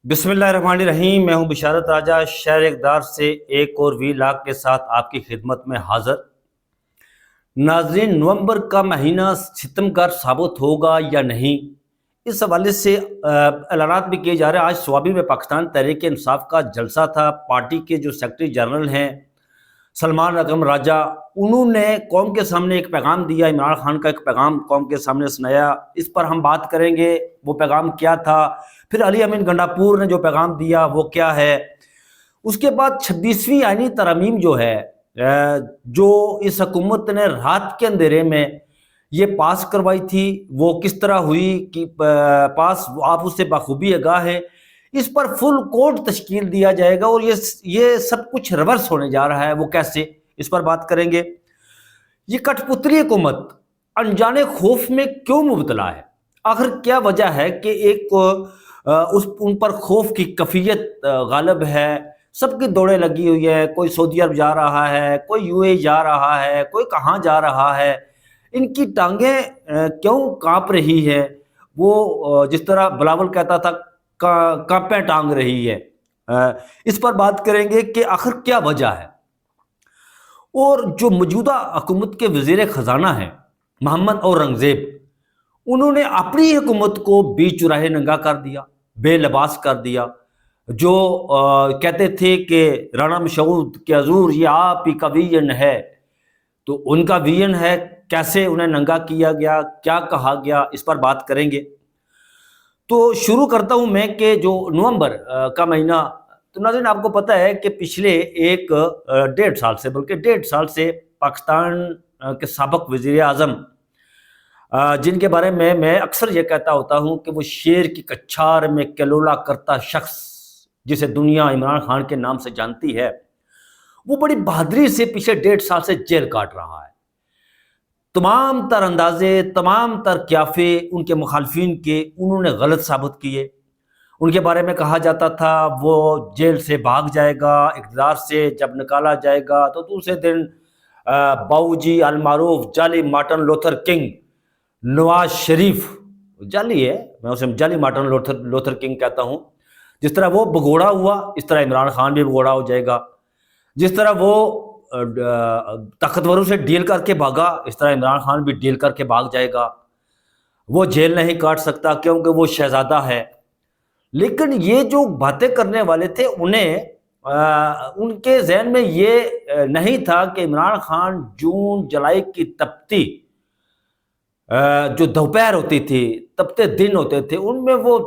بسم اللہ الرحمن الرحیم۔ میں ہوں بشارت راجہ شہر اقدار سے ایک اور وی لاگ کے ساتھ آپ کی خدمت میں حاضر۔ ناظرین، نومبر کا مہینہ ستمگر ثابت ہوگا یا نہیں، اس حوالے سے اعلانات بھی کیے جا رہے ہیں۔ آج صوابی میں پاکستان تحریک انصاف کا جلسہ تھا۔ پارٹی کے جو سیکرٹری جنرل ہیں سلمان اکرم راجہ، انہوں نے قوم کے سامنے ایک پیغام دیا، عمران خان کا ایک پیغام قوم کے سامنے سنایا۔ اس پر ہم بات کریں گے وہ پیغام کیا تھا، پھر علی امین گنڈاپور نے جو پیغام دیا وہ کیا ہے۔ اس کے بعد 26ویں آئینی ترامیم جو ہے، جو اس حکومت نے رات کے اندھیرے میں یہ پاس کروائی تھی، وہ کس طرح ہوئی کہ پاس، آپ اس سے بخوبی آگاہ ہیں۔ اس پر فل کوڈ تشکیل دیا جائے گا اور یہ سب کچھ ریورس ہونے جا رہا ہے، وہ کیسے، اس پر بات کریں گے۔ یہ کٹ پتلی حکومت انجانے خوف میں کیوں مبتلا ہے؟ آخر کیا وجہ ہے کہ ایک ان پر خوف کی کیفیت غالب ہے؟ سب کی دوڑیں لگی ہوئی ہے، کوئی سعودی عرب جا رہا ہے، کوئی یو اے جا رہا ہے، کوئی کہاں جا رہا ہے۔ ان کی ٹانگیں کیوں کانپ رہی ہے؟ وہ جس طرح بلاول کہتا تھا کانپیں ٹانگ رہی ہے۔ اس پر بات کریں گے کہ آخر کیا وجہ ہے۔ اور جو موجودہ حکومت کے وزیر خزانہ ہیں محمد اورنگزیب، انہوں نے اپنی حکومت کو بیچ چراہے ننگا کر دیا، بے لباس کر دیا۔ جو کہتے تھے کہ رانا مشعود کے حضور یہ آپ ہی کا ویژن ہے، تو ان کا ویژن ہے، کیسے انہیں ننگا کیا گیا، کیا کہا گیا، اس پر بات کریں گے۔ تو شروع کرتا ہوں میں کہ جو نومبر کا مہینہ، تو ناظرین آپ کو پتہ ہے کہ پچھلے ایک 1.5 سال سے پاکستان کے سابق وزیر اعظم، جن کے بارے میں اکثر یہ کہتا ہوتا ہوں کہ وہ شیر کی کچھار میں کلولا کرتا شخص، جسے دنیا عمران خان کے نام سے جانتی ہے، وہ بڑی بہادری سے پچھلے 1.5 سال سے جیل کاٹ رہا ہے۔ تمام تر اندازے، تمام تر قیافے ان کے مخالفین کے انہوں نے غلط ثابت کیے۔ ان کے بارے میں کہا جاتا تھا وہ جیل سے بھاگ جائے گا، اقتدار سے جب نکالا جائے گا تو دوسرے دن باؤ جی المعروف جعلی Martin Luther king Nawaz Sharif, جعلی ہے، میں اسے جعلی مارٹن لوتھر کنگ کہتا ہوں، جس طرح وہ بگوڑا ہوا اس طرح عمران خان بھی بگوڑا ہو جائے گا۔ جس طرح وہ طاقتوروں سے ڈیل کر کے بھاگا، اس طرح عمران خان بھی ڈیل کر کے بھاگ جائے گا۔ وہ جیل نہیں کاٹ سکتا کیونکہ وہ شہزادہ ہے۔ لیکن یہ جو باتیں کرنے والے تھے، انہیں ان کے ذہن میں یہ نہیں تھا کہ عمران خان جون جولائی کی تپتی جو دوپہر ہوتی تھی، تپتے دن ہوتے تھے، ان میں وہ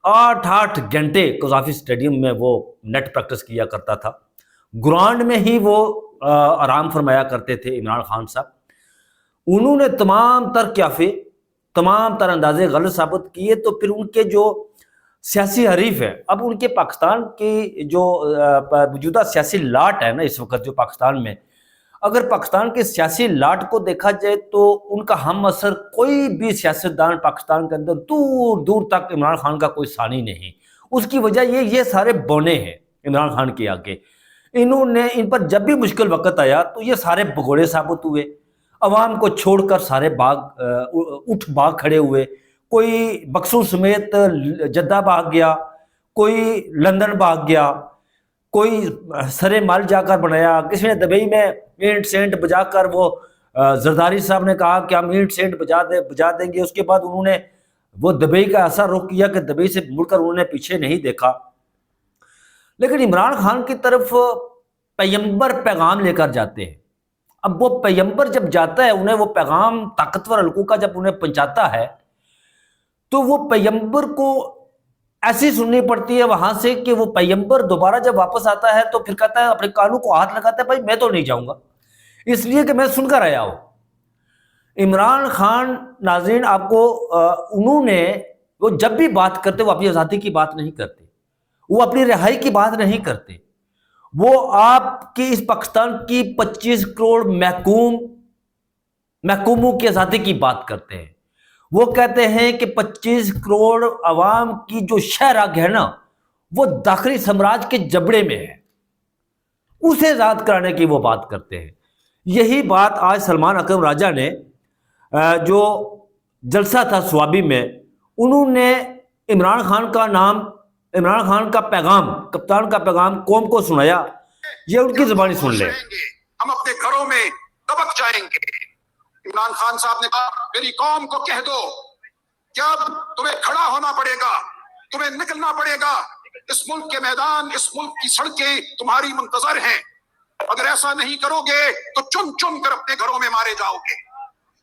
8 گھنٹے قذافی اسٹیڈیم میں وہ نیٹ پریکٹس کیا کرتا تھا۔ گراؤنڈ میں ہی وہ آرام فرمایا کرتے تھے عمران خان صاحب۔ انہوں نے تمام تر قیافے، تمام تر اندازے غلط ثابت کیے، تو پھر ان کے جو سیاسی حریف ہیں، اب ان کے پاکستان کی جو موجودہ سیاسی لاٹ ہے نا اس وقت جو پاکستان میں، اگر پاکستان کے سیاسی لاٹ کو دیکھا جائے تو ان کا ہم اثر کوئی بھی سیاستدان پاکستان کے اندر دور دور تک عمران خان کا کوئی ثانی نہیں۔ اس کی وجہ یہ سارے بونے ہیں عمران خان کے آگے۔ انہوں نے ان پر جب بھی مشکل وقت آیا تو یہ سارے بگوڑے ثابت ہوئے، عوام کو چھوڑ کر سارے بھاگ کھڑے ہوئے۔ کوئی بکسوں سمیت جدہ بھاگ گیا، کوئی لندن بھاگ گیا، کوئی سرے مال جا کر بنایا، کسی نے دبئی میں اینٹ سینٹ بجا کر، وہ زرداری صاحب نے کہا کہ ہم اینٹ سینٹ بجا دیں گے۔ اس کے بعد انہوں نے وہ دبئی کا ایسا رخ کیا کہ دبئی سے مڑ کر انہوں نے پیچھے نہیں دیکھا۔ لیکن عمران خان کی طرف پیغمبر پیغام لے کر جاتے ہیں۔ اب وہ پیغمبر جب جاتا ہے، انہیں وہ پیغام طاقتور حلقوں کا جب انہیں پہنچاتا ہے، تو وہ پیغمبر کو ایسی سننی پڑتی ہے وہاں سے کہ وہ پیغمبر دوبارہ جب واپس آتا ہے تو پھر کہتا ہے، اپنے کانوں کو ہاتھ لگاتا ہے، بھائی میں تو نہیں جاؤں گا، اس لیے کہ میں سن کر آیا ہوں۔ عمران خان ناظرین آپ کو انہوں نے، وہ جب بھی بات کرتے وہ اپنی آزادی کی بات نہیں کرتے، وہ اپنی رہائی کی بات نہیں کرتے، وہ آپ کی اس پاکستان کی 25 کروڑ محکوموں کی آزادی کی بات کرتے ہیں۔ وہ کہتے ہیں کہ 25 کروڑ عوام کی جو شہراگ ہے نا، وہ داخلی سمراج کے جبڑے میں ہے، اسے آزاد کرانے کی وہ بات کرتے ہیں۔ یہی بات آج سلمان اکرم راجہ نے جو جلسہ تھا صوابی میں، انہوں نے عمران خان کا نام عمران خان کا پیغام، کپتان کا پیغام قوم کو سنایا، یہ ان کی زبانی سن لیں۔ ہم اپنے گھروں میں دبک جائیں گے۔ عمران خان صاحب نے کہا میری قوم کو کہہ دو کہ اب تمہیں کھڑا ہونا پڑے گا، تمہیں نکلنا پڑے گا، اس ملک کے میدان، اس ملک کی سڑکیں تمہاری منتظر ہیں، اگر ایسا نہیں کرو گے تو چن چن کر اپنے گھروں میں مارے جاؤ گے۔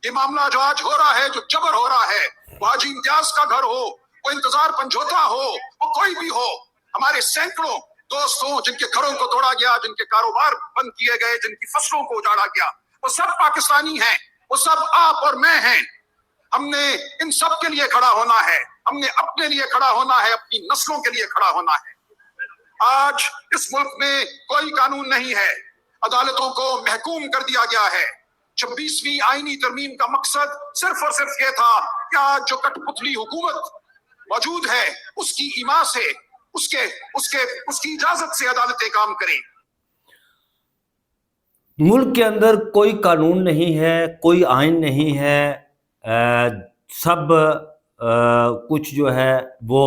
یہ معاملہ جو آج ہو رہا ہے، جو جبر ہو رہا ہے، وہ حاجی امتیاز کا گھر ہو، وہ انتظار پنجوتا ہو، وہ کوئی بھی ہو، ہمارے سینکڑوں دوست ہوں جن کے گھروں کو توڑا گیا، جن کے کاروبار بند کیے گئے، جن کی فصلوں کو اجاڑا گیا، وہ سب پاکستانی ہیں، وہ سب آپ اور میں ہیں۔ ہم نے ان سب کے لیے کھڑا ہونا ہے، ہم نے اپنے لیے کھڑا ہونا ہے، اپنی نسلوں کے لیے کھڑا ہونا ہے۔ آج اس ملک میں کوئی قانون نہیں ہے، عدالتوں کو محکوم کر دیا گیا ہے۔ 26ویں آئینی ترمیم کا مقصد صرف اور صرف یہ تھا کہ آج جو کٹ پتلی حکومت موجود ہے اس کی ایما سے، اس کی اجازت سے عدالتیں کام کریں۔ ملک کے اندر کوئی قانون نہیں ہے، کوئی آئین نہیں ہے، سب کچھ جو ہے وہ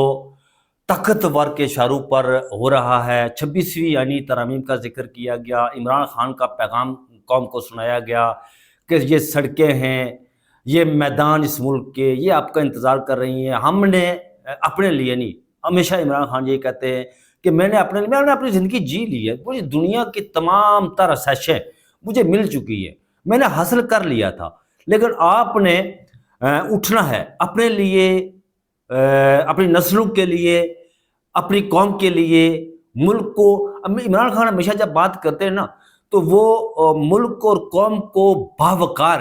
طاقتور کے اشاروں پر ہو رہا ہے۔ 26ویں یعنی ترامیم کا ذکر کیا گیا، عمران خان کا پیغام قوم کو سنایا گیا کہ یہ سڑکیں ہیں، یہ میدان اس ملک کے، یہ آپ کا انتظار کر رہی ہیں۔ ہم نے اپنے لیے نہیں، ہمیشہ عمران خان یہ کہتے ہیں کہ میں نے اپنی زندگی جی لی ہے، مجھے دنیا کی تمام تر آسائشیں مجھے مل چکی ہے، میں نے حاصل کر لیا تھا، لیکن آپ نے اٹھنا ہے اپنے لیے، اپنی نسلوں کے لیے، اپنی قوم کے لیے، ملک کو۔ عمران خان ہمیشہ جب بات کرتے ہیں نا تو وہ ملک اور قوم کو باوقار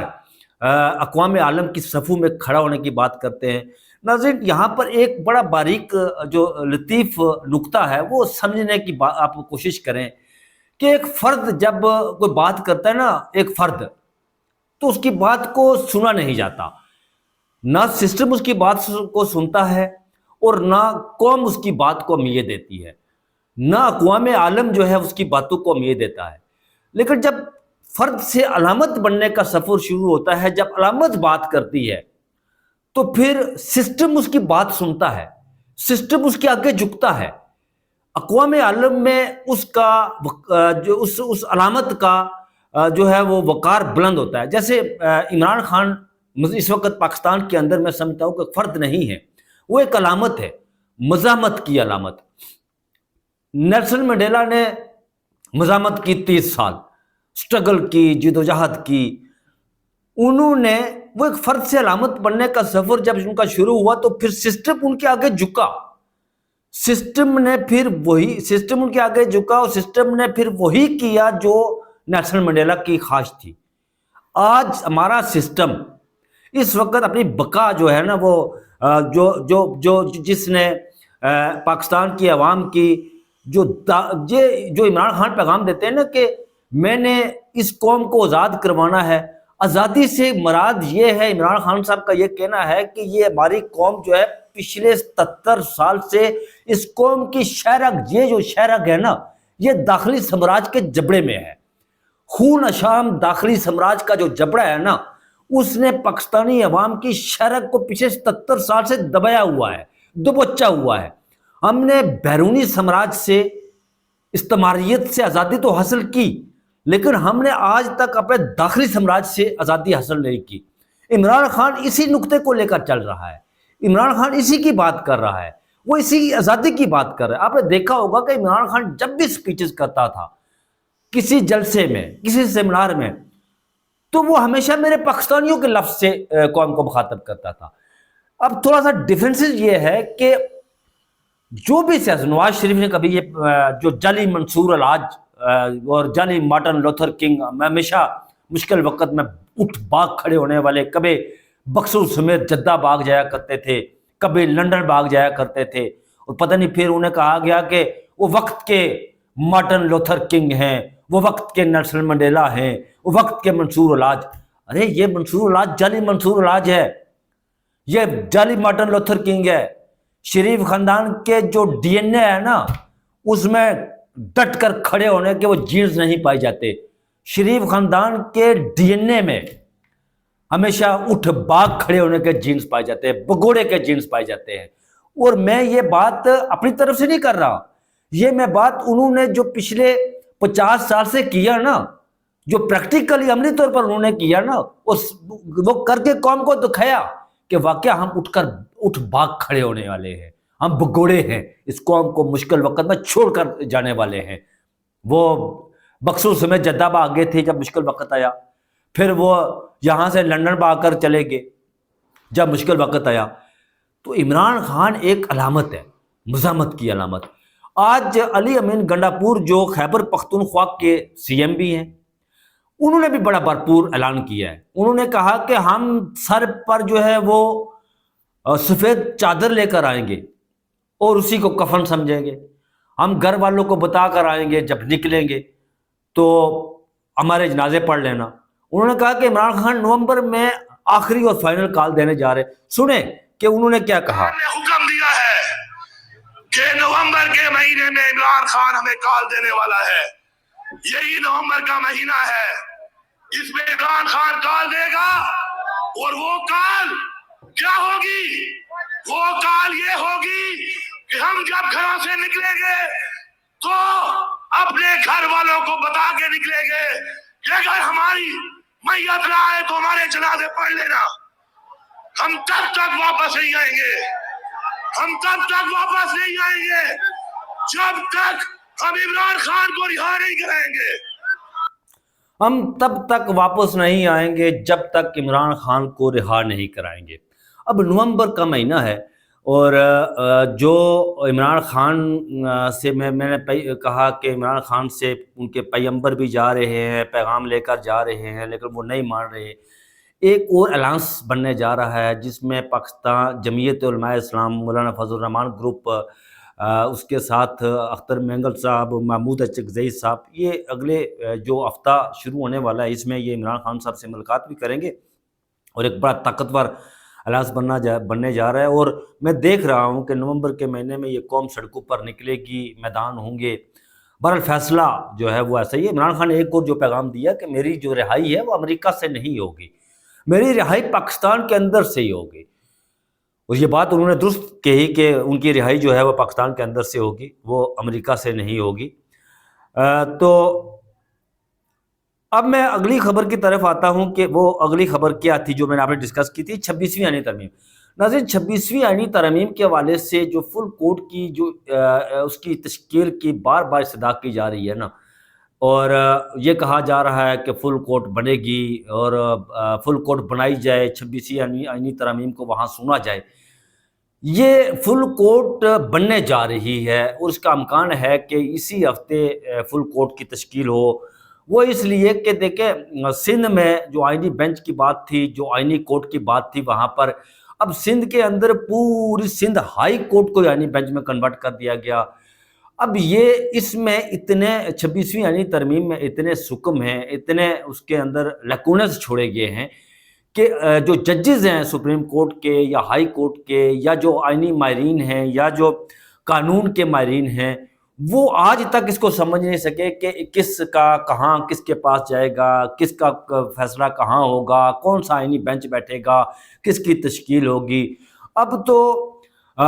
اقوام عالم کی صفوں میں کھڑا ہونے کی بات کرتے ہیں۔ ناظرین، یہاں پر ایک بڑا باریک جو لطیف نکتہ ہے وہ سمجھنے کی آپ کوشش کریں کہ ایک فرد جب کوئی بات کرتا ہے نا، ایک فرد، تو اس کی بات کو سنا نہیں جاتا، نہ سسٹم اس کی بات کو سنتا ہے اور نہ قوم اس کی بات کو اہمیت دیتی ہے، نہ اقوام عالم جو ہے اس کی باتوں کو اہمیت دیتا ہے۔ لیکن جب فرد سے علامت بننے کا سفر شروع ہوتا ہے، جب علامت بات کرتی ہے تو پھر سسٹم اس کی بات سنتا ہے، سسٹم اس کے آگے جھکتا ہے، اقوام عالم میں اس کا جو اس علامت کا جو ہے وہ وقار بلند ہوتا ہے۔ جیسے عمران خان اس وقت پاکستان کے اندر میں سمجھتا ہوں کہ فرد نہیں ہے، وہ ایک علامت ہے، مزاحمت کی علامت۔ نیلسن منڈیلا نے مزاحمت کی 30 سال، سٹرگل کی، جدوجہد کی، انہوں نے وہ ایک فرد سے علامت بننے کا سفر جب ان کا شروع ہوا تو پھر سسٹم ان کے آگے جھکا، سسٹم نے پھر ان کے آگے جھکا اور سسٹم نے پھر وہی کیا جو نیلسن منڈیلا کی خواہش تھی۔ آج ہمارا سسٹم اس وقت اپنی بقا جو ہے نا وہ جس نے پاکستان کی عوام کی جو عمران خان پیغام دیتے ہیں نا کہ میں نے اس قوم کو آزاد کروانا ہے، آزادی سے مراد یہ ہے، عمران خان صاحب کا یہ کہنا ہے کہ یہ ہماری قوم جو ہے پچھلے 77 سال سے اس قوم کی شہرگ، یہ جو شہرگ ہے نا یہ داخلی سمراج کے جبڑے میں ہے، خون اشام داخلی سمراج کا جو جبڑا ہے نا اس نے پاکستانی عوام کی شہرگ کو پچھلے 77 سال سے دبایا ہوا ہے، دبوچا ہوا ہے۔ ہم نے بیرونی سمراج سے، استعماریت سے آزادی تو حاصل کی، لیکن ہم نے آج تک اپنے داخلی سمراج سے آزادی حاصل نہیں کی۔ عمران خان اسی نقطے کو لے کر چل رہا ہے، عمران خان اسی کی بات کر رہا ہے، وہ اسی آزادی کی بات کر رہا ہے۔ آپ نے دیکھا ہوگا کہ عمران خان جب بھی سپیچز کرتا تھا کسی جلسے میں، کسی سیمینار میں، تو وہ ہمیشہ میرے پاکستانیوں کے لفظ سے قوم کو مخاطب کرتا تھا۔ اب تھوڑا سا ڈیفرنس یہ ہے کہ جو بھی سیاست، نواز شریف نے کبھی یہ جو جعلی منصور الحاج اور جعلی مارٹن لوتھر کنگ، ہمیشہ مشکل وقت میں اٹھ بھاگ کھڑے ہونے والے، کبھی بکسر سمیت جدہ بھاگ جایا کرتے تھے، کبھی لندن بھاگ جایا کرتے تھے، اور پتہ نہیں پھر انہیں کہا گیا کہ وہ وقت کے مارٹن لوتھر کنگ ہیں، وہ وقت کے نیلسن منڈیلا ہیں، وہ وقت کے منصور الحاج۔ ارے یہ منصور الحاج جعلی منصور الحاج ہے، یہ جعلی مارٹن لوتھر کنگ ہے۔ شریف خاندان کے جو ڈی این اے ہے نا اس میں ڈٹ کر کھڑے ہونے کے وہ جینز نہیں پائے جاتے۔ شریف خاندان کے ڈی این اے میں ہمیشہ اٹھ باغ کھڑے ہونے کے جینز پائے جاتے ہیں، بگوڑے کے جینز پائے جاتے ہیں۔ اور میں یہ بات اپنی طرف سے نہیں کر رہا، یہ میں بات انہوں نے جو پچھلے 50 سال سے کیا نا، جو پریکٹیکلی عملی طور پر انہوں نے کیا نا، وہ کر کے قوم کو دکھایا کہ واقعہ ہم اٹھ بھاگ کھڑے ہونے والے ہیں، ہم بگوڑے ہیں، اس قوم کو مشکل وقت میں چھوڑ کر جانے والے ہیں۔ وہ بخصوص میں جدہ بھاگ گئے تھے جب مشکل وقت آیا، پھر وہ یہاں سے لندن بھاگ کر چلے گئے جب مشکل وقت آیا۔ تو عمران خان ایک علامت ہے، مزاحمت کی علامت۔ آج علی امین گنڈاپور جو خیبر پختونخوا کے سی ایم بھی ہیں، انہوں نے بھی بڑا بھرپور اعلان کیا ہے۔ انہوں نے کہا کہ ہم سر پر جو ہے وہ سفید چادر لے کر آئیں گے اور اسی کو کفن سمجھیں گے، ہم گھر والوں کو بتا کر آئیں گے جب نکلیں گے تو ہمارے جنازے پڑھ لینا۔ انہوں نے کہا کہ عمران خان نومبر میں آخری اور فائنل کال دینے جا رہے۔ سنیں کہ انہوں نے کیا کہا۔ نے حکم دیا ہے کہ نومبر کے مہینے میں عمران خان ہمیں کال دینے والا ہے، یہی نومبر کا مہینہ ہے، اس میں عمران خان کال دے گا، اور وہ کال کیا ہوگی؟ وہ کال یہ ہوگی کہ ہم جب گھروں سے نکلیں گے تو اپنے گھر والوں کو بتا کے نکلیں گے کہ اگر ہماری میت نہ آئے تو ہمارے جنازے پڑھ لینا، ہم تب تک واپس نہیں آئیں گے، ہم تب تک واپس نہیں آئیں گے جب تک ہم عمران خان کو رہا نہیں کریں گے، ہم تب تک واپس نہیں آئیں گے جب تک عمران خان کو رہا نہیں کرائیں گے۔ اب نومبر کا مہینہ ہے اور جو عمران خان سے میں نے کہا کہ عمران خان سے ان کے پیغمبر بھی جا رہے ہیں، پیغام لے کر جا رہے ہیں، لیکن وہ نہیں مان رہے۔ ایک اور الائنس بننے جا رہا ہے جس میں پاکستان جمعیت علماء اسلام، مولانا فضل الرحمان گروپ، اس کے ساتھ اختر مینگل صاحب، محمود اچکزئی صاحب، یہ اگلے جو ہفتہ شروع ہونے والا ہے اس میں یہ عمران خان صاحب سے ملاقات بھی کریں گے اور ایک بڑا طاقتور الائنس بننے جا رہا ہے۔ اور میں دیکھ رہا ہوں کہ نومبر کے مہینے میں یہ قوم سڑکوں پر نکلے گی، میدان ہوں گے۔ بہرحال فیصلہ جو ہے وہ ایسا ہی ہے۔ عمران خان نے ایک اور جو پیغام دیا کہ میری جو رہائی ہے وہ امریکہ سے نہیں ہوگی، میری رہائی پاکستان کے اندر سے ہی ہوگی۔ اور یہ بات انہوں نے درست کہی کہ ان کی رہائی جو ہے وہ پاکستان کے اندر سے ہوگی، وہ امریکہ سے نہیں ہوگی۔ تو اب میں اگلی خبر کی طرف آتا ہوں کہ وہ اگلی خبر کیا تھی جو میں نے آپ نے ڈسکس کی تھی، 26ویں آئینی ترمیم۔ ناظرین، 26ویں آئینی ترمیم کے حوالے سے جو فل کورٹ کی جو اس کی تشکیل کی بار بار استدعا کی جا رہی ہے نا، اور یہ کہا جا رہا ہے کہ فل کورٹ بنے گی اور فل کورٹ بنائی جائے، 26ویں آئینی ترمیم کو وہاں سنا جائے۔ یہ فل کورٹ بننے جا رہی ہے اور اس کا امکان ہے کہ اسی ہفتے فل کورٹ کی تشکیل ہو۔ وہ اس لیے کہ دیکھیں سندھ میں جو آئینی بینچ کی بات تھی، جو آئینی کورٹ کی بات تھی، وہاں پر اب سندھ کے اندر پوری سندھ ہائی کورٹ کو آئینی بینچ میں کنورٹ کر دیا گیا۔ اب یہ اس میں اتنے 26ویں آئینی ترمیم میں اتنے سکم ہیں، اتنے اس کے اندر لیکونز چھوڑے گئے ہیں کہ جو ججز ہیں سپریم کورٹ کے یا ہائی کورٹ کے یا جو آئینی ماہرین ہیں یا جو قانون کے ماہرین ہیں، وہ آج تک اس کو سمجھ نہیں سکے کہ کس کا کہاں کس کے پاس جائے گا، کس کا فیصلہ کہاں ہوگا، کون سا آئینی بینچ بیٹھے گا، کس کی تشکیل ہوگی۔ اب تو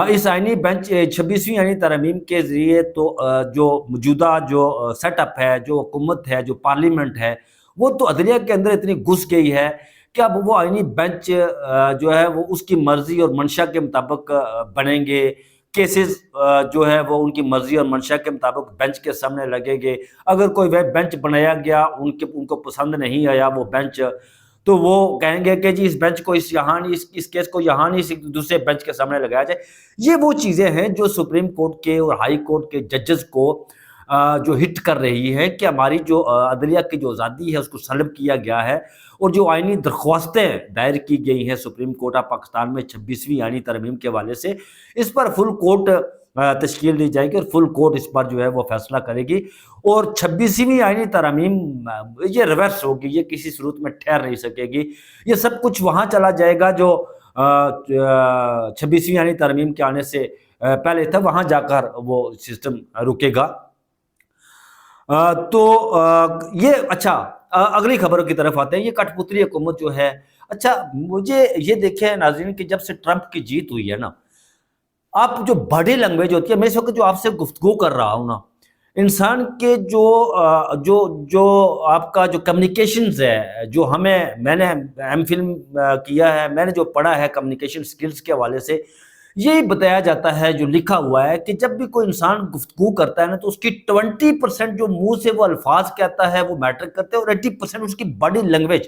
اس آئینی بینچ 26ویں آئینی ترمیم کے ذریعے تو جو موجودہ جو سیٹ اپ ہے، جو حکومت ہے، جو پارلیمنٹ ہے، وہ تو عدلیہ کے اندر اتنی گھس گئی ہے کہ اب وہ آئینی بینچ جو ہے وہ اس کی مرضی اور منشا کے مطابق بنیں گے۔ کیسز جو ہے وہ ان کی مرضی اور منشا کے مطابق بینچ کے سامنے لگے گے۔ اگر کوئی وہ بینچ بنایا گیا ان کو پسند نہیں آیا وہ بینچ، تو وہ کہیں گے کہ جی اس بینچ کو اس کیس کو یہاں نہیں دوسرے بینچ کے سامنے لگایا جائے۔ یہ وہ چیزیں ہیں جو سپریم کورٹ کے اور ہائی کورٹ کے ججز کو جو ہٹ کر رہی ہے کہ ہماری جو عدلیہ کی جو آزادی ہے اس کو سلب کیا گیا ہے، اور جو آئینی درخواستیں دائر کی گئی ہیں سپریم کورٹ آف پاکستان میں 26ویں آئینی ترمیم کے حوالے سے، اس پر فل کورٹ تشکیل دی جائے گی اور فل کورٹ اس پر جو ہے وہ فیصلہ کرے گی۔ اور 26ویں آئینی ترمیم یہ ریورس ہوگی، یہ کسی صورت میں ٹھہر نہیں سکے گی۔ یہ سب کچھ وہاں چلا جائے گا جو 26ویں آئینی ترمیم کے آنے سے پہلے تھا، وہاں جا کر وہ سسٹم رکے گا۔ تو یہ اچھا اگلی خبروں کی طرف آتے ہیں۔ یہ کٹ پتلی حکومت جو ہے، اچھا مجھے یہ دیکھیں ناظرین کہ جب سے ٹرمپ کی جیت ہوئی ہے نا، آپ جو باڈی لینگویج ہوتی ہے، میں اس وقت جو آپ سے گفتگو کر رہا ہوں نا، انسان کے جو آپ کا جو کمیونیکیشنز ہے، جو میں نے ایم فلم کیا ہے، میں نے جو پڑھا ہے کمیونیکیشن سکلز کے حوالے سے، یہی بتایا جاتا ہے، جو لکھا ہوا ہے کہ جب بھی کوئی انسان گفتگو کرتا ہے نا، تو اس کی 20% جو منہ سے وہ الفاظ کہتا ہے وہ میٹر کرتے ہیں، اور 80% اس کی باڈی لینگویج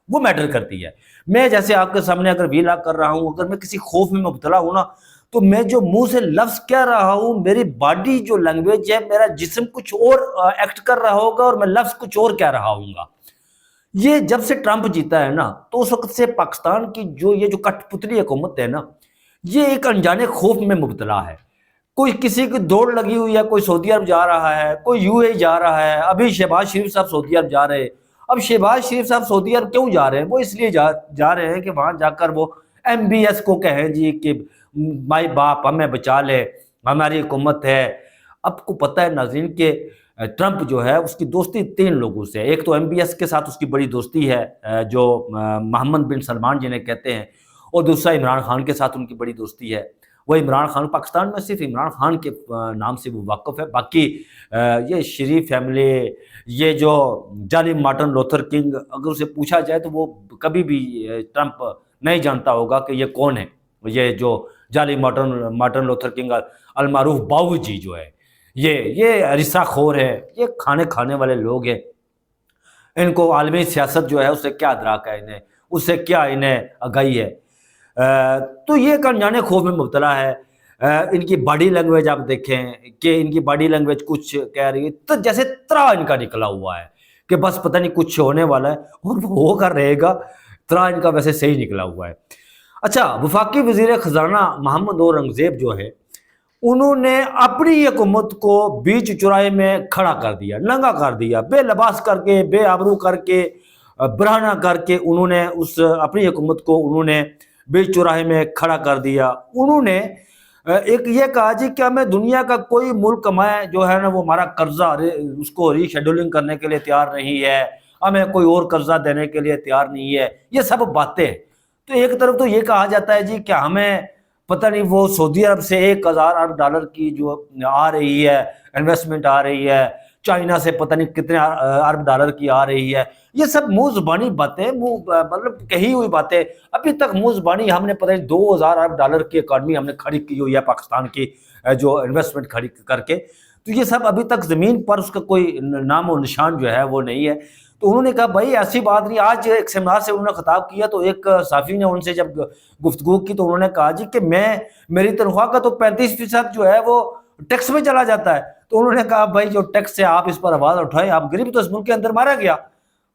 وہ میٹر کرتی ہے۔ میں جیسے آپ کے سامنے اگر ویلاگ کر رہا ہوں، اگر میں کسی خوف میں مبتلا ہوں نا، تو میں جو منہ سے لفظ کہہ رہا ہوں، میری باڈی جو لینگویج ہے، میرا جسم کچھ اور ایکٹ کر رہا ہوگا اور میں لفظ کچھ اور کہہ رہا ہوں گا۔ یہ جب سے ٹرمپ جیتا ہے نا، تو اس وقت سے پاکستان کی یہ جو کٹ پتلی حکومت ہے نا، یہ ایک انجانے خوف میں مبتلا ہے۔ کوئی کسی کی دوڑ لگی ہوئی ہے، کوئی سعودی عرب جا رہا ہے، کوئی یو اے جا رہا ہے، ابھی شہباز شریف صاحب سعودی عرب جا رہے ہیں۔ اب شہباز شریف صاحب سعودی عرب کیوں جا رہے ہیں؟ وہ اس لیے جا رہے ہیں کہ وہاں جا کر وہ ایم بی ایس کو کہیں جی کہ مائی باپ ہمیں بچا لے، ہماری حکومت ہے۔ اب کو پتہ ہے ناظرین کہ ٹرمپ جو ہے اس کی دوستی 3 لوگوں سے، ایک تو ایم بی ایس کے ساتھ اس کی بڑی دوستی ہے، جو محمد بن سلمان جنہیں کہتے ہیں، اور دوسرا عمران خان کے ساتھ ان کی بڑی دوستی ہے۔ وہ عمران خان پاکستان میں صرف عمران خان کے نام سے وہ واقف ہے، باقی یہ شریف فیملی، یہ جو جالی مارٹن لوتھر کنگ، اگر اسے پوچھا جائے تو وہ کبھی بھی ٹرمپ نہیں جانتا ہوگا کہ یہ کون ہے۔ یہ جو جالی مارٹن لوتھر کنگ المعروف باؤ جی جو ہے، یہ رسا خور ہے، یہ کھانے والے لوگ ہیں۔ ان کو عالمی سیاست جو ہے اس سے کیا ادراک ہے، انہیں اس سے کیا انہیں آگاہی ہے۔ تو یہ ایک انجانے خوف میں مبتلا ہے۔ ان کی باڈی لینگویج آپ دیکھیں کہ ان کی باڈی لینگویج کچھ کہہ رہی ہے، تو جیسے ترا ان کا نکلا ہوا ہے کہ بس پتہ نہیں کچھ ہونے والا ہے، اور وہ ہو کر رہے گا۔ ترا ان کا ویسے صحیح نکلا ہوا ہے۔ اچھا، وفاقی وزیر خزانہ محمد اورنگزیب جو ہے، انہوں نے اپنی حکومت کو بیچ چوراہے میں کھڑا کر دیا، ننگا کر دیا، بے لباس کر کے، بے آبرو کر کے، برہنہ کر کے انہوں نے اپنی حکومت کو انہوں نے بیچ چوراہے میں کھڑا کر دیا۔ انہوں نے ایک یہ کہا جی کہ ہمیں دنیا کا کوئی ملک ہمیں جو ہے نا وہ ہمارا قرضہ اس کو ری شیڈولنگ کرنے کے لیے تیار نہیں ہے، ہمیں کوئی اور قرضہ دینے کے لیے تیار نہیں ہے۔ یہ سب باتیں۔ تو ایک طرف تو یہ کہا جاتا ہے جی کہ ہمیں پتہ نہیں وہ سعودی عرب سے 1000 ارب ڈالر کی جو آ رہی ہے انویسٹمنٹ آ رہی ہے، چائنا سے پتہ نہیں کتنے ارب ڈالر کی آ رہی ہے۔ یہ سب منہ زبانی باتیں، مطلب کہی ہوئی باتیں۔ ابھی تک منہ زبانی ہم نے پتہ نہیں 2000 ارب ڈالر کی اکانومی ہم نے کھڑی کی ہوئی ہے پاکستان کی، جو انویسٹمنٹ کھڑی کر کے۔ تو یہ سب ابھی تک زمین پر اس کا کوئی نام و نشان جو ہے وہ نہیں ہے۔ تو انہوں نے کہا بھائی ایسی بات نہیں۔ آج ایک سیمینار سے انہوں نے خطاب کیا، تو ایک صحافی نے ان سے جب گفتگو کی تو انہوں نے کہا جی کہ میری تنخواہ کا تو 35% جو ہے وہ ٹیکس میں چلا جاتا ہے۔ تو انہوں نے کہا بھائی جو ٹیکس ہے آپ اس پر آواز اٹھائیں، آپ غریب تو اس ملک کے اندر مارا گیا۔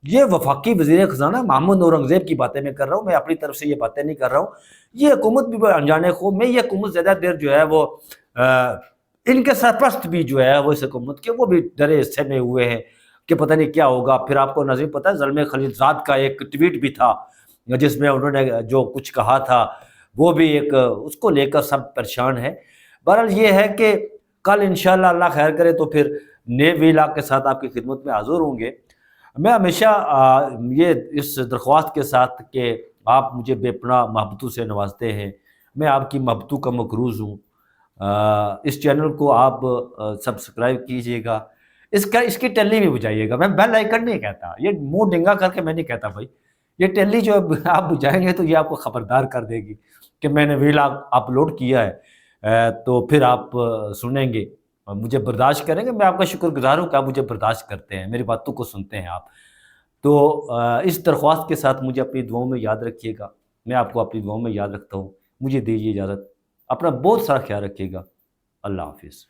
یہ وفاقی وزیر خزانہ محمد اورنگزیب کی باتیں میں کر رہا ہوں، میں اپنی طرف سے یہ باتیں نہیں کر رہا ہوں۔ یہ حکومت بھی انجانے خوف میں، یہ حکومت زیادہ دیر جو ہے وہ ان کے سرپرست بھی جو ہے وہ اس حکومت کے وہ بھی ڈرے حصے میں ہوئے ہیں کہ پتہ نہیں کیا ہوگا۔ پھر آپ کو ناظرین پتہ ہے زلمے خلیلزاد کا ایک ٹویٹ بھی تھا جس میں انہوں نے جو کچھ کہا تھا، وہ بھی ایک اس کو لے کر سب پریشان ہے۔ بہرحال یہ ہے کہ کل انشاءاللہ اللہ خیر کرے تو پھر نئے ویلاگ کے ساتھ آپ کی خدمت میں حاضر ہوں گے۔ میں ہمیشہ یہ اس درخواست کے ساتھ کہ آپ مجھے بے پناہ محبتوں سے نوازتے ہیں، میں آپ کی محبتوں کا مقروض ہوں۔ اس چینل کو آپ سبسکرائب کیجئے گا، اس کی ٹیلی بھی بجائیے گا۔ میں بیل آئیکن نہیں کہتا، یہ منہ ڈنگا کر کے میں نہیں کہتا بھائی، یہ ٹیلی جو آپ بجائیں گے تو یہ آپ کو خبردار کر دے گی کہ میں نے ویلاگ اپلوڈ کیا ہے، تو پھر آپ سنیں گے، مجھے برداشت کریں گے۔ میں آپ کا شکر گزار ہوں کہ آپ مجھے برداشت کرتے ہیں، میری باتوں کو سنتے ہیں آپ۔ تو اس درخواست کے ساتھ مجھے اپنی دعاؤں میں یاد رکھیے گا، میں آپ کو اپنی دعاؤں میں یاد رکھتا ہوں۔ مجھے دیجیے اجازت، اپنا بہت سارا خیال رکھیے گا۔ اللہ حافظ۔